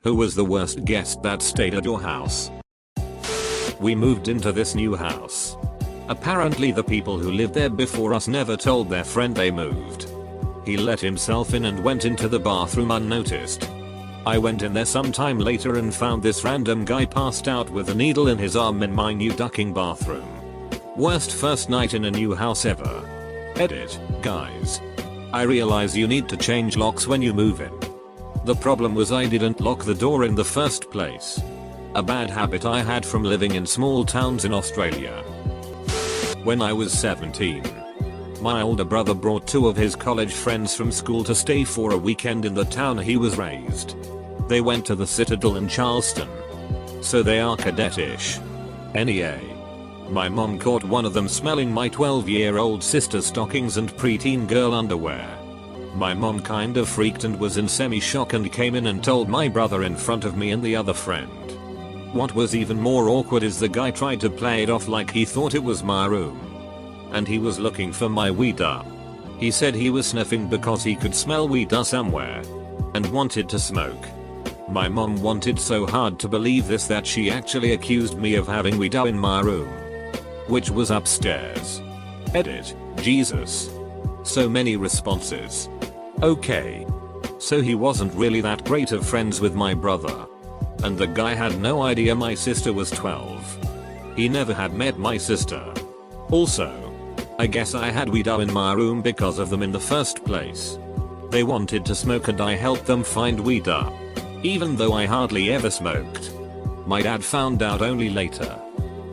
Who was the worst guest that stayed at your house? We moved into this new house. Apparently the people who lived there before us never told their friend they moved. He let himself in and went into the bathroom unnoticed. I went in there sometime later and found this random guy passed out with a needle in his arm in my new ducking bathroom. Worst first night in a new house ever. Edit, guys. I realize you need to change locks when you move in. The problem was I didn't lock the door in the first place. A bad habit I had from living in small towns in Australia. When I was 17, my older brother brought 2 of his college friends from school to stay for a weekend in the town he was raised. They went to the Citadel in Charleston. So they are cadetish. NEA. My mom caught one of them smelling my 12-year-old sister's stockings and preteen girl underwear. My mom kind of freaked and was in semi-shock and came in and told my brother in front of me and the other friend. What was even more awkward is the guy tried to play it off like he thought it was my room. And he was looking for my weeder. He said he was sniffing because he could smell weeder somewhere. And wanted to smoke. My mom wanted so hard to believe this that she actually accused me of having weeder in my room. Which was upstairs. Edit, Jesus. So many responses. Okay. So he wasn't really that great of friends with my brother. And the guy had no idea my sister was 12. He never had met my sister. Also, I guess I had weeder in my room because of them in the first place. They wanted to smoke and I helped them find weeder. Even though I hardly ever smoked. My dad found out only later.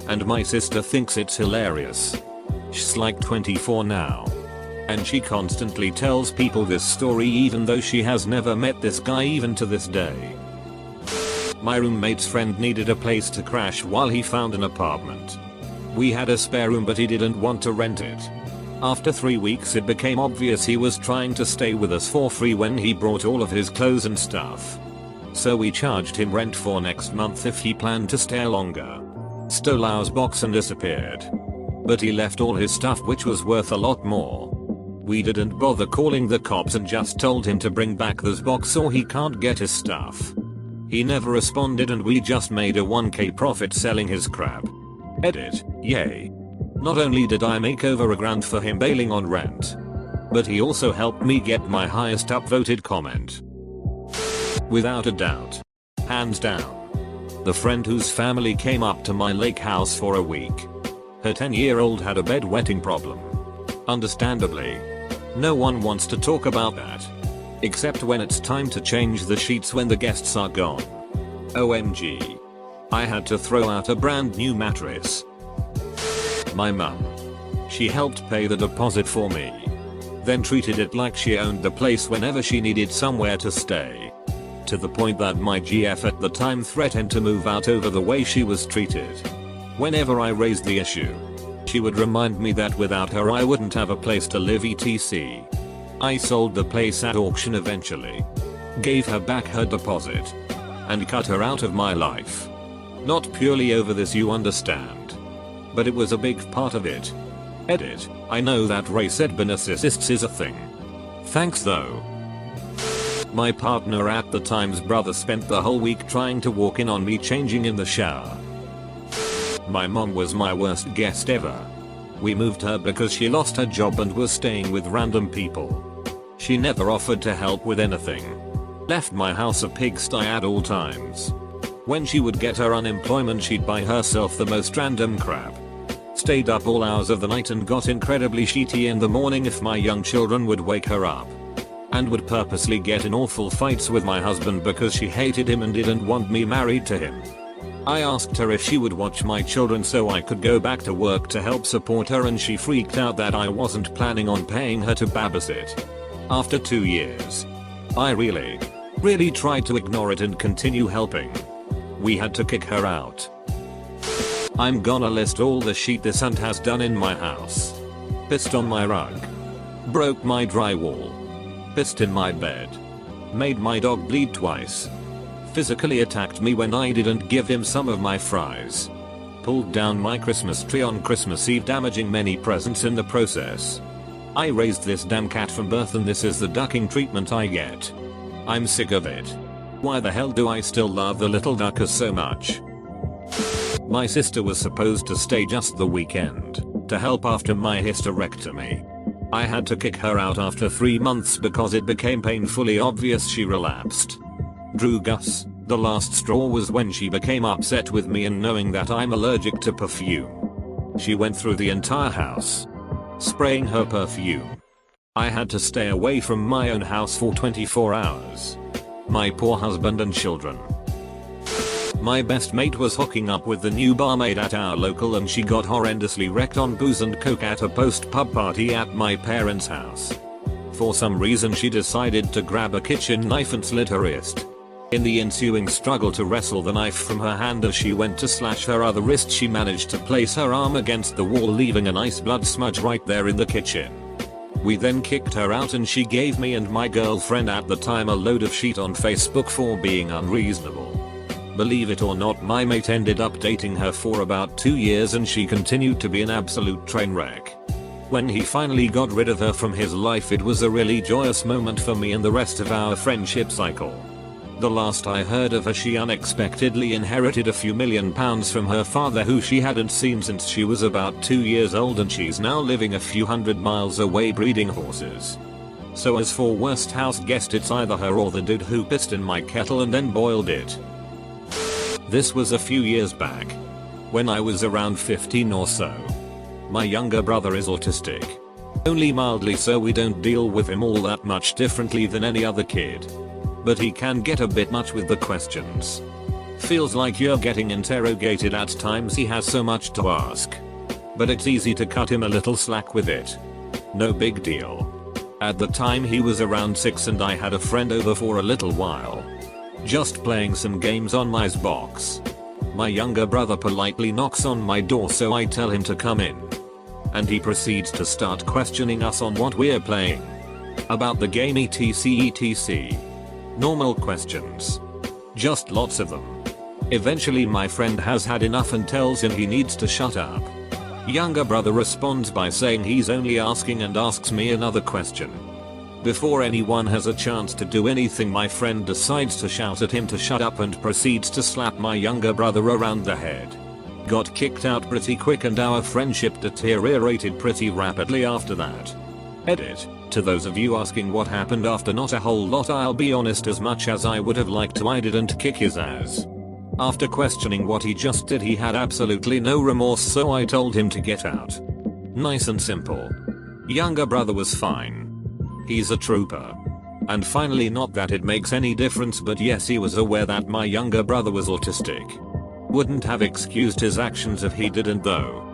And my sister thinks it's hilarious. She's like 24 now. And she constantly tells people this story even though she has never met this guy even to this day. My roommate's friend needed a place to crash while he found an apartment. We had a spare room but he didn't want to rent it. After 3 weeks it became obvious he was trying to stay with us for free when he brought all of his clothes and stuff. So we charged him rent for next month if he planned to stay longer. Stole our box and disappeared. But he left all his stuff which was worth a lot more. We didn't bother calling the cops and just told him to bring back this box or he can't get his stuff. He never responded and we just made a 1k profit selling his crap. Edit, yay. Not only did I make over $1,000 for him bailing on rent, but he also helped me get my highest upvoted comment. Without a doubt. Hands down. The friend whose family came up to my lake house for a week. Her 10-year-old had a bedwetting problem. Understandably. No one wants to talk about that. Except when it's time to change the sheets when the guests are gone. OMG. I had to throw out a brand new mattress. My mum. She helped pay the deposit for me. Then treated it like she owned the place whenever she needed somewhere to stay. To the point that my GF at the time threatened to move out over the way she was treated. Whenever I raised the issue, she would remind me that without her I wouldn't have a place to live etc. I sold the place at auction eventually. Gave her back her deposit. And cut her out of my life. Not purely over this, you understand. But it was a big part of it. Edit, I know that race ed narcissists is a thing. Thanks though. My partner at the time's brother spent the whole week trying to walk in on me changing in the shower. My mom was my worst guest ever. We moved her because she lost her job and was staying with random people. She never offered to help with anything. Left my house a pigsty at all times. When she would get her unemployment she'd buy herself the most random crap. Stayed up all hours of the night and got incredibly shitty in the morning if my young children would wake her up. And would purposely get in awful fights with my husband because she hated him and didn't want me married to him. I asked her if she would watch my children so I could go back to work to help support her and she freaked out that I wasn't planning on paying her to babysit. After 2 years. I really tried to ignore it and continue helping. We had to kick her out. I'm gonna list all the shit this aunt has done in my house. Pissed on my rug. Broke my drywall. Pissed in my bed. Made my dog bleed twice. Physically attacked me when I didn't give him some of my fries. Pulled down my Christmas tree on Christmas Eve, damaging many presents in the process. I raised this damn cat from birth and this is the ducking treatment I get. I'm sick of it. Why the hell do I still love the little duckers so much? My sister was supposed to stay just the weekend to help after my hysterectomy. I had to kick her out after 3 months because it became painfully obvious she relapsed. Drew Gus, the last straw was when she became upset with me and knowing that I'm allergic to perfume. She went through the entire house, spraying her perfume. I had to stay away from my own house for 24 hours. My poor husband and children. My best mate was hooking up with the new barmaid at our local and she got horrendously wrecked on booze and coke at a post-pub party at my parents' house. For some reason she decided to grab a kitchen knife and slit her wrist. In the ensuing struggle to wrestle the knife from her hand as she went to slash her other wrist, she managed to place her arm against the wall, leaving a nice blood smudge right there in the kitchen. We then kicked her out and she gave me and my girlfriend at the time a load of shit on Facebook for being unreasonable. Believe it or not, my mate ended up dating her for about 2 years and she continued to be an absolute train wreck. When he finally got rid of her from his life, it was a really joyous moment for me and the rest of our friendship cycle. The last I heard of her, she unexpectedly inherited a few £1,000,000 from her father, who she hadn't seen since she was about 2 years old, and she's now living a few hundred miles away breeding horses. So as for worst house guest, it's either her or the dude who pissed in my kettle and then boiled it. This was a few years back, when I was around 15 or so. My younger brother is autistic. Only mildly so, we don't deal with him all that much differently than any other kid. But he can get a bit much with the questions. Feels like you're getting interrogated at times, he has so much to ask. But it's easy to cut him a little slack with it. No big deal. At the time he was around 6 and I had a friend over for a little while. Just playing some games on my Xbox. My younger brother politely knocks on my door, so I tell him to come in. And he proceeds to start questioning us on what we're playing. About the game etc. Normal questions. Just lots of them. Eventually my friend has had enough and tells him he needs to shut up. Younger brother responds by saying he's only asking and asks me another question. Before anyone has a chance to do anything, my friend decides to shout at him to shut up and proceeds to slap my younger brother around the head. Got kicked out pretty quick and our friendship deteriorated pretty rapidly after that. Edit. To those of you asking what happened after, not a whole lot. I'll be honest, as much as I would have liked to, I didn't kick his ass. After questioning what he just did, he had absolutely no remorse, so I told him to get out. Nice and simple. Younger brother was fine. He's a trooper. And finally, not that it makes any difference, but yes, he was aware that my younger brother was autistic. Wouldn't have excused his actions if he didn't though.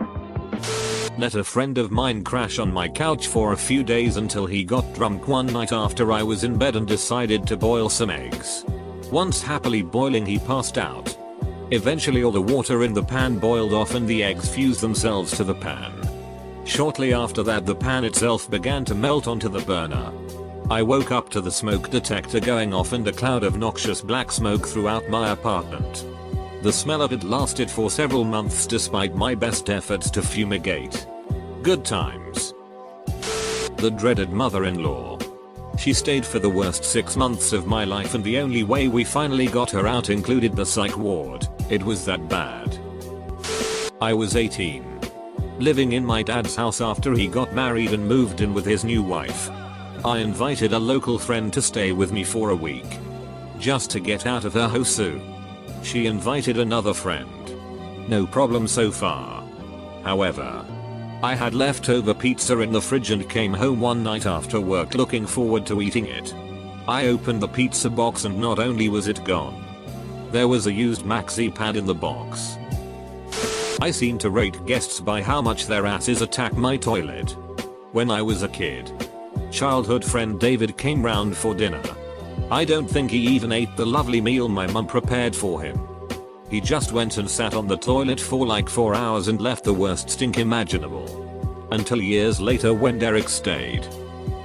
Let a friend of mine crash on my couch for a few days until he got drunk one night after I was in bed and decided to boil some eggs. Once happily boiling, he passed out. Eventually all the water in the pan boiled off and the eggs fused themselves to the pan. Shortly after that, the pan itself began to melt onto the burner. I woke up to the smoke detector going off and a cloud of noxious black smoke throughout my apartment. The smell of it lasted for several months despite my best efforts to fumigate. Good times. The dreaded mother-in-law. She stayed for the worst 6 months of my life, and the only way we finally got her out included the psych ward. It was that bad. I was 18. Living in my dad's house after he got married and moved in with his new wife. I invited a local friend to stay with me for a week. Just to get out of her house. She invited another friend. No problem so far. However, I had leftover pizza in the fridge and came home one night after work looking forward to eating it. I opened the pizza box and not only was it gone, there was a used maxi pad in the box. I seem to rate guests by how much their asses attack my toilet. When I was a kid, childhood friend David came round for dinner. I don't think he even ate the lovely meal my mum prepared for him. He just went and sat on the toilet for like 4 hours and left the worst stink imaginable. Until years later when Derek stayed.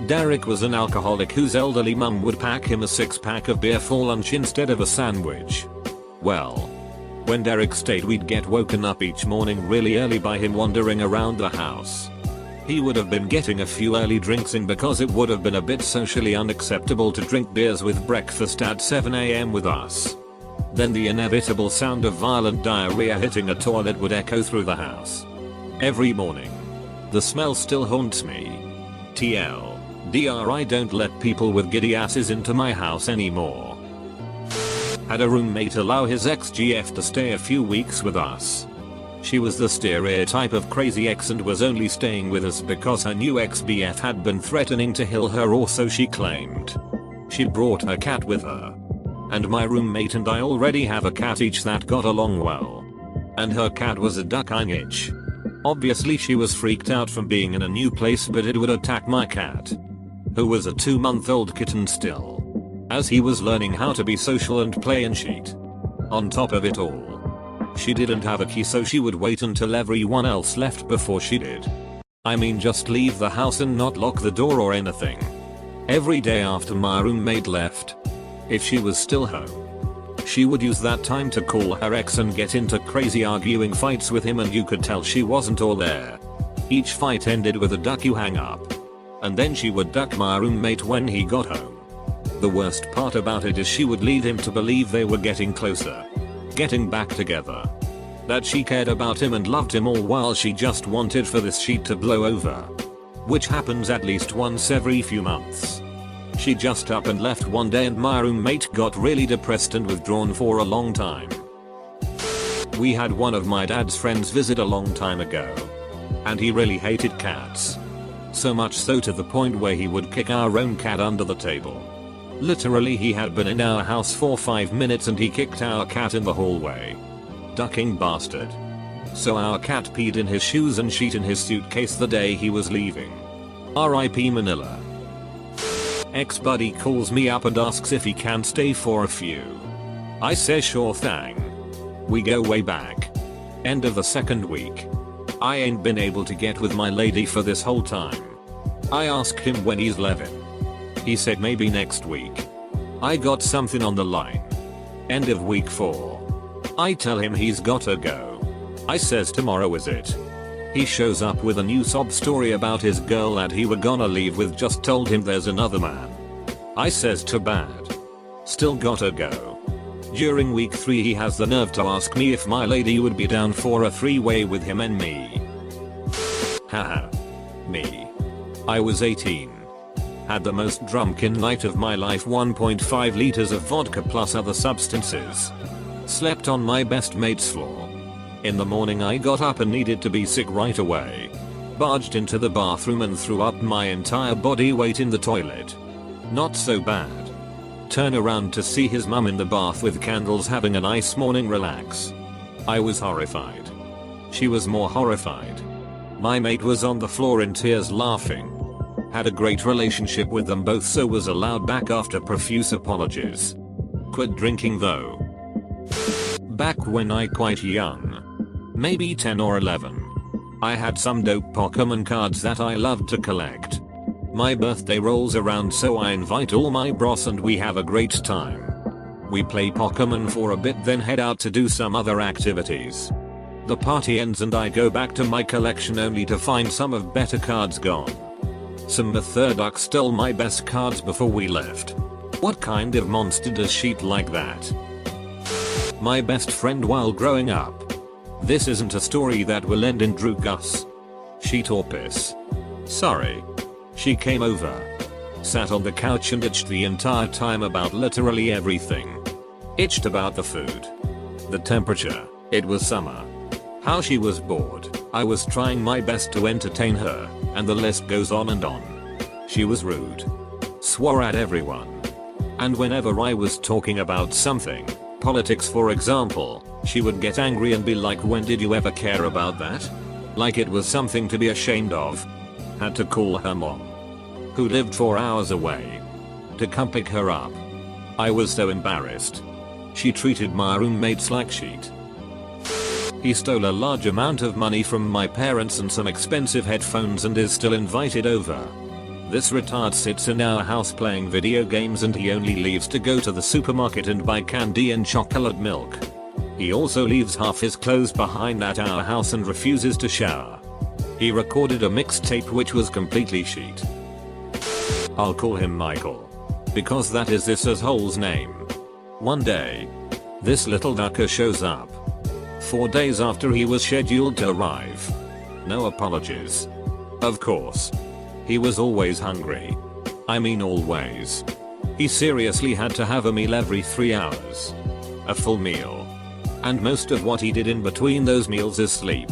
Derek was an alcoholic whose elderly mum would pack him a 6-pack of beer for lunch instead of a sandwich. Well, when Derek stayed, we'd get woken up each morning really early by him wandering around the house. He would have been getting a few early drinks in because it would have been a bit socially unacceptable to drink beers with breakfast at 7 AM with us. Then the inevitable sound of violent diarrhea hitting a toilet would echo through the house. Every morning. The smell still haunts me. TLDR, I don't let people with giddy asses into my house anymore. Had a roommate allow his ex-GF to stay a few weeks with us. She was the stereotype of crazy ex and was only staying with us because her new ex-BF had been threatening to kill her, or so she claimed. She brought her cat with her. And my roommate and I already have a cat each that got along well. And her cat was a duck niche. Obviously she was freaked out from being in a new place, but it would attack my cat, who was a 2-month-old kitten still, as he was learning how to be social and play and cheat. On top of it all, she didn't have a key, so she would wait until everyone else left before she did. I mean, just leave the house and not lock the door or anything. Every day after my roommate left, if she was still home, she would use that time to call her ex and get into crazy arguing fights with him, and you could tell she wasn't all there. Each fight ended with a duck you hang up. And then she would duck my roommate when he got home. The worst part about it is she would lead him to believe they were getting closer, getting back together, that she cared about him and loved him, all while she just wanted for this sheet to blow over, which happens at least once every few months. She just up and left one day and my roommate got really depressed and withdrawn for a long time. We had one of my dad's friends visit a long time ago, and he really hated cats. So much so to the point where he would kick our own cat under the table. Literally, he had been in our house for 5 minutes and he kicked our cat in the hallway. Ducking bastard. So our cat peed in his shoes and shit in his suitcase the day he was leaving. R.I.P. Manila. Ex-buddy calls me up and asks if he can stay for a few. I say sure thing. We go way back. End of the second week. I ain't been able to get with my lady for this whole time. I asked him when he's leaving. He said maybe next week. I got something on the line. End of week 4. I tell him he's gotta go. I says tomorrow is it? He shows up with a new sob story about his girl that he were gonna leave with just told him there's another man. I says too bad. Still gotta go. During week 3 he has the nerve to ask me if my lady would be down for a 3-way with him and me. Haha. Me. I was 18. Had the most drunken night of my life, 1.5 liters of vodka plus other substances. Slept on my best mate's floor. In the morning I got up and needed to be sick right away. Barged into the bathroom and threw up my entire body weight in the toilet. Not so bad. Turn around to see his mum in the bath with candles having a nice morning relax. I was horrified. She was more horrified. My mate was on the floor in tears laughing. Had a great relationship with them both, so was allowed back after profuse apologies. Quit drinking though. Back when I quite young. Maybe 10 or 11. I had some dope Pokemon cards that I loved to collect. My birthday rolls around, so I invite all my bros and we have a great time. We play Pokemon for a bit, then head out to do some other activities. The party ends and I go back to my collection only to find some of better cards gone. Some Methurduck stole my best cards before we left. What kind of monster does shit like that? My best friend while growing up. This isn't a story that will end in Drew Gus. Sheet or piss. Sorry. She came over. Sat on the couch and itched the entire time about literally everything. Itched about the food. The temperature. It was summer. How she was bored. I was trying my best to entertain her, and the list goes on and on. She was rude. Swore at everyone. And whenever I was talking about something, politics for example, she would get angry and be like, when did you ever care about that? Like it was something to be ashamed of. Had to call her mom, who lived 4 hours away, to come pick her up. I was so embarrassed. She treated my roommates like shit. He stole a large amount of money from my parents and some expensive headphones and is still invited over. This retard sits in our house playing video games and he only leaves to go to the supermarket and buy candy and chocolate milk. He also leaves half his clothes behind at our house and refuses to shower. He recorded a mixtape which was completely shit. I'll call him Michael, because that is this asshole's name. One day, this little ducker shows up. 4 days after he was scheduled to arrive. No apologies. Of course. He was always hungry. I mean always. He seriously had to have a meal every 3 hours. A full meal. And most of what he did in between those meals is sleep.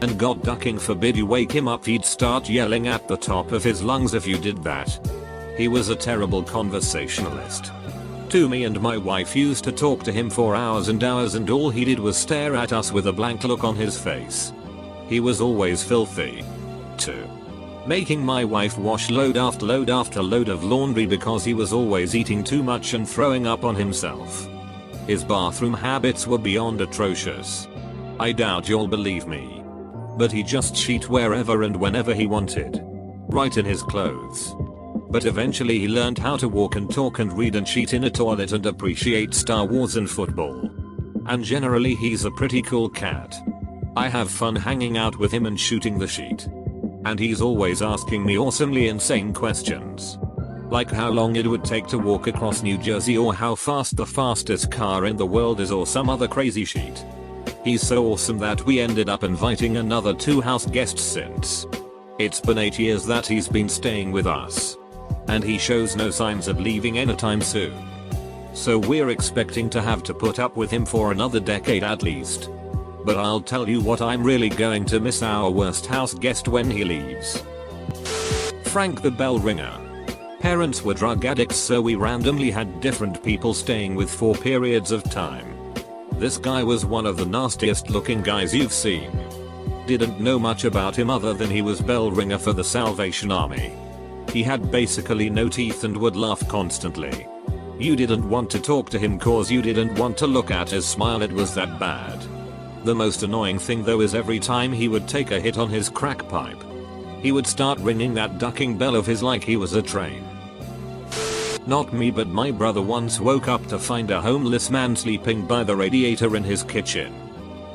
And God ducking forbid you wake him up, he'd start yelling at the top of his lungs if you did that. He was a terrible conversationalist. Me and my wife used to talk to him for hours and hours, and all he did was stare at us with a blank look on his face. He was always filthy. 2. Making my wife wash load after load after load of laundry because he was always eating too much and throwing up on himself. His bathroom habits were beyond atrocious. I doubt you'll believe me, but he just shat wherever and whenever he wanted. Right in his clothes. But eventually he learned how to walk and talk and read and shat in a toilet and appreciate Star Wars and football. And generally he's a pretty cool cat. I have fun hanging out with him and shooting the shit. And he's always asking me awesomely insane questions. Like how long it would take to walk across New Jersey, or how fast the fastest car in the world is, or some other crazy shit. He's so awesome that we ended up inviting another 2 house guests since. It's been 8 years that he's been staying with us. And he shows no signs of leaving anytime soon. So we're expecting to have to put up with him for another decade at least. But I'll tell you what, I'm really going to miss our worst house guest when he leaves. Frank the bell ringer. Parents were drug addicts, so we randomly had different people staying with for periods of time. This guy was one of the nastiest looking guys you've seen. Didn't know much about him other than he was bell ringer for the Salvation Army. He had basically no teeth and would laugh constantly. You didn't want to talk to him cause you didn't want to look at his smile, it was that bad. The most annoying thing though is every time he would take a hit on his crack pipe, he would start ringing that ducking bell of his like he was a train. Not me, but my brother once woke up to find a homeless man sleeping by the radiator in his kitchen.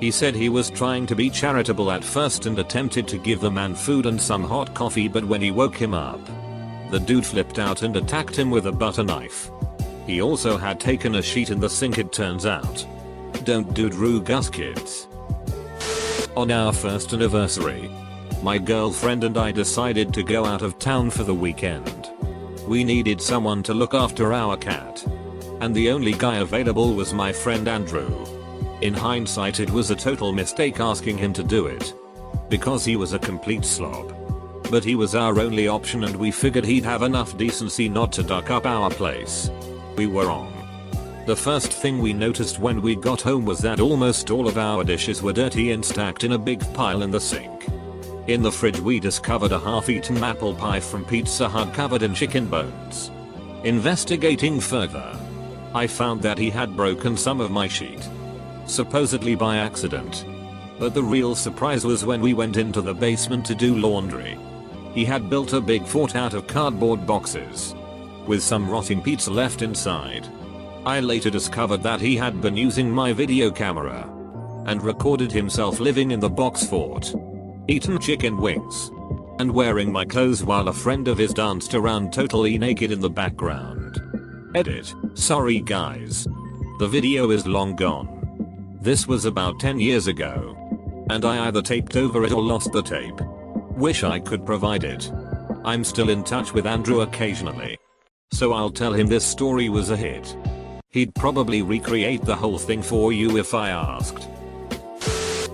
He said he was trying to be charitable at first and attempted to give the man food and some hot coffee, but when he woke him up, the dude flipped out and attacked him with a butter knife. He also had taken a shit in the sink, it turns out. Don't do Rugus, kids. On our first anniversary, my girlfriend and I decided to go out of town for the weekend. We needed someone to look after our cat. And the only guy available was my friend Andrew. In hindsight, it was a total mistake asking him to do it, because he was a complete slob. But he was our only option and we figured he'd have enough decency not to duck up our place. We were wrong. The first thing we noticed when we got home was that almost all of our dishes were dirty and stacked in a big pile in the sink. In the fridge we discovered a half-eaten apple pie from Pizza Hut covered in chicken bones. Investigating further, I found that he had broken some of my sheet. Supposedly by accident. But the real surprise was when we went into the basement to do laundry. He had built a big fort out of cardboard boxes, with some rotting pizza left inside. I later discovered that he had been using my video camera and recorded himself living in the box fort, eating chicken wings, and wearing my clothes while a friend of his danced around totally naked in the background. Edit. Sorry guys. The video is long gone. This was about 10 years ago. And I either taped over it or lost the tape. Wish I could provide it. I'm still in touch with Andrew occasionally. So I'll tell him this story was a hit. He'd probably recreate the whole thing for you if I asked.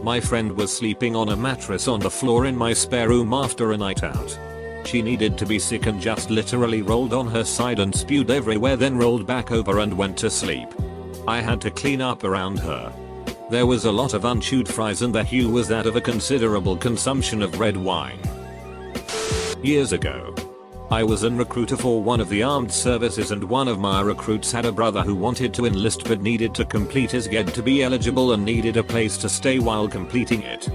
My friend was sleeping on a mattress on the floor in my spare room after a night out. She needed to be sick and just literally rolled on her side and spewed everywhere, then rolled back over and went to sleep. I had to clean up around her. There was a lot of unchewed fries and the hue was that of a considerable consumption of red wine. Years ago, I was an recruiter for one of the armed services, and one of my recruits had a brother who wanted to enlist but needed to complete his GED to be eligible and needed a place to stay while completing it.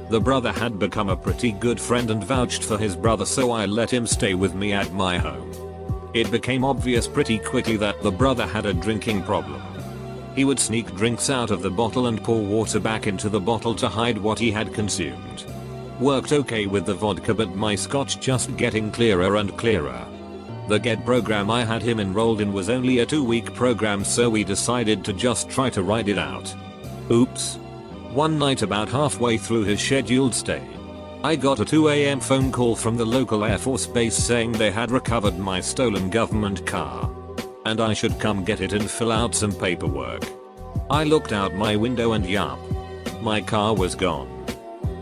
The brother had become a pretty good friend and vouched for his brother, so I let him stay with me at my home. It became obvious pretty quickly that the brother had a drinking problem. He would sneak drinks out of the bottle and pour water back into the bottle to hide what he had consumed. Worked okay with the vodka, but my scotch just getting clearer and clearer. The GET program I had him enrolled in was only a 2-week program, so we decided to just try to ride it out. Oops. One night about halfway through his scheduled stay, I got a 2 AM phone call from the local Air Force base saying they had recovered my stolen government car, and I should come get it and fill out some paperwork. I looked out my window and yup, my car was gone.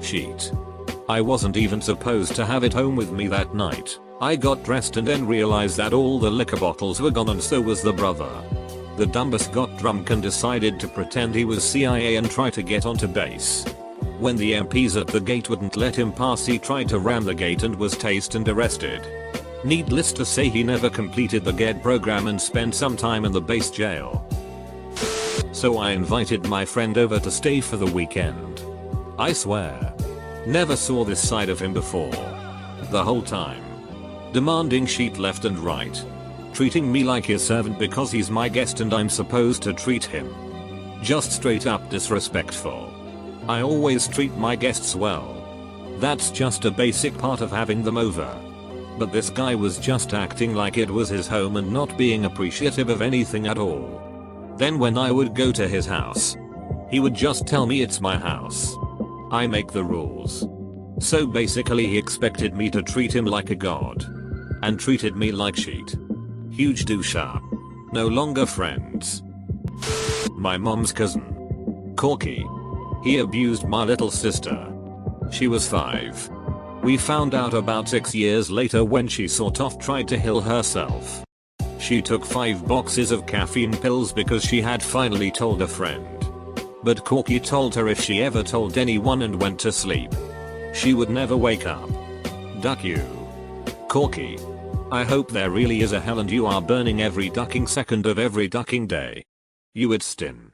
Shit. I wasn't even supposed to have it home with me that night. I got dressed and then realized that all the liquor bottles were gone, and so was the brother. The dumbass got drunk and decided to pretend he was CIA and try to get onto base. When the MPs at the gate wouldn't let him pass, he tried to ram the gate and was tased and arrested. Needless to say, he never completed the GET program and spent some time in the base jail. So I invited my friend over to stay for the weekend. I swear, never saw this side of him before. The whole time, demanding shit left and right. Treating me like his servant because he's my guest and I'm supposed to treat him. Just straight up disrespectful. I always treat my guests well. That's just a basic part of having them over. But this guy was just acting like it was his home and not being appreciative of anything at all. Then when I would go to his house, he would just tell me it's my house. I make the rules. So basically he expected me to treat him like a god. And treated me like shit. Huge douche-up. No longer friends. My mom's cousin, Corky. He abused my little sister. She was 5. We found out about 6 years later when she sort of tried to heal herself. She took 5 boxes of caffeine pills because she had finally told a friend. But Corky told her if she ever told anyone and went to sleep, she would never wake up. Duck you. Corky. I hope there really is a hell and you are burning every ducking second of every ducking day. You would stin.